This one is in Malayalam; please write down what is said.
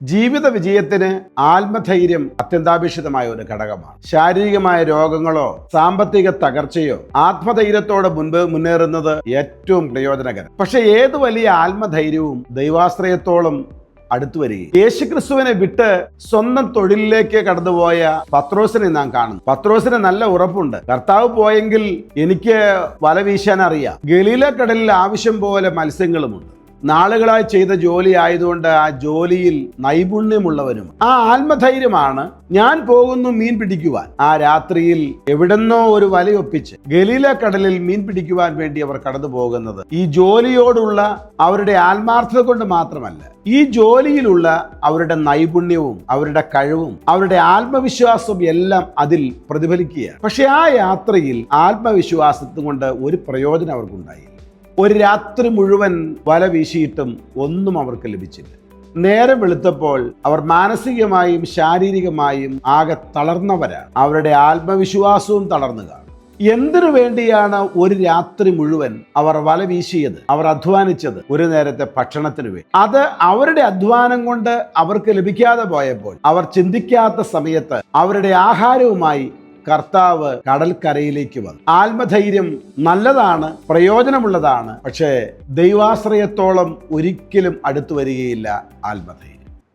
ജീവിത വിജയത്തിന് ആത്മധൈര്യം അത്യന്താപേക്ഷിതമായ ഒരു ഘടകമാണ്. ശാരീരികമായ രോഗങ്ങളോ സാമ്പത്തിക തകർച്ചയോ ആത്മധൈര്യത്തോടെ മുന്നേറുന്നത് ഏറ്റവും പ്രയോജനകരം. പക്ഷെ ഏത് വലിയ ആത്മധൈര്യവും ദൈവാശ്രയത്തോളം അടുത്തു വരികയും യേശുക്രിസ്തുവിനെ വിട്ട് സ്വന്തം തൊഴിലിലേക്ക് കടന്നുപോയ പത്രോസിനെ നാം കാണുന്നു. പത്രോസിന് നല്ല ഉറപ്പുണ്ട്, കർത്താവ് പോയെങ്കിൽ എനിക്ക് വല വീശാൻ അറിയാം. ഗലീലക്കടലിൽ ആവശ്യം പോലെ മത്സ്യങ്ങളുമുണ്ട്. നാളുകളായി ചെയ്ത ജോലി ആയതുകൊണ്ട് ആ ജോലിയിൽ നൈപുണ്യമുള്ളവനും. ആ ആത്മധൈര്യമാണ് ഞാൻ പോകുന്നു മീൻ പിടിക്കുവാൻ. ആ രാത്രിയിൽ എവിടെന്നോ ഒരു വലയൊപ്പിച്ച് ഗലീലക്കടലിൽ മീൻ പിടിക്കുവാൻ വേണ്ടി അവർ കടന്നു പോകുന്നത് ഈ ജോലിയോടുള്ള അവരുടെ ആത്മാർത്ഥത കൊണ്ട് മാത്രമല്ല, ഈ ജോലിയിലുള്ള അവരുടെ നൈപുണ്യവും അവരുടെ കഴിവും അവരുടെ ആത്മവിശ്വാസവും എല്ലാം അതിൽ പ്രതിഫലിക്കുകയാണ്. പക്ഷെ ആ യാത്രയിൽ ആത്മവിശ്വാസത്തും കൊണ്ട് ഒരു പ്രയോജനം അവർക്കുണ്ടായി. ഒരു രാത്രി മുഴുവൻ വല വീശിയിട്ടും ഒന്നും അവർക്ക് ലഭിച്ചില്ല. നേരം വെളുത്തപ്പോൾ അവർ മാനസികമായും ശാരീരികമായും ആകെ തളർന്നവരാണ്. അവരുടെ ആത്മവിശ്വാസവും തളർന്നു കാണും. എന്തിനു വേണ്ടിയാണ് ഒരു രാത്രി മുഴുവൻ അവർ വല വീശിയത്? അവർ അധ്വാനിച്ചത് ഒരു നേരത്തെ ഭക്ഷണത്തിന് വേണ്ടി. അത് അവരുടെ അധ്വാനം കൊണ്ട് അവർക്ക് ലഭിക്കാതെ പോയപ്പോൾ അവർ ചിന്തിക്കാത്ത സമയത്ത് അവരുടെ ആഹാരവുമായി കർത്താവ് കടൽക്കരയിലേക്ക് വന്നു. ആത്മധൈര്യം നല്ലതാണ്, പ്രയോജനമുള്ളതാണ്. പക്ഷേ ദൈവാശ്രയത്തോളം ഒരിക്കലും അടുത്തു വരികയില്ല ആത്മധൈര്യം.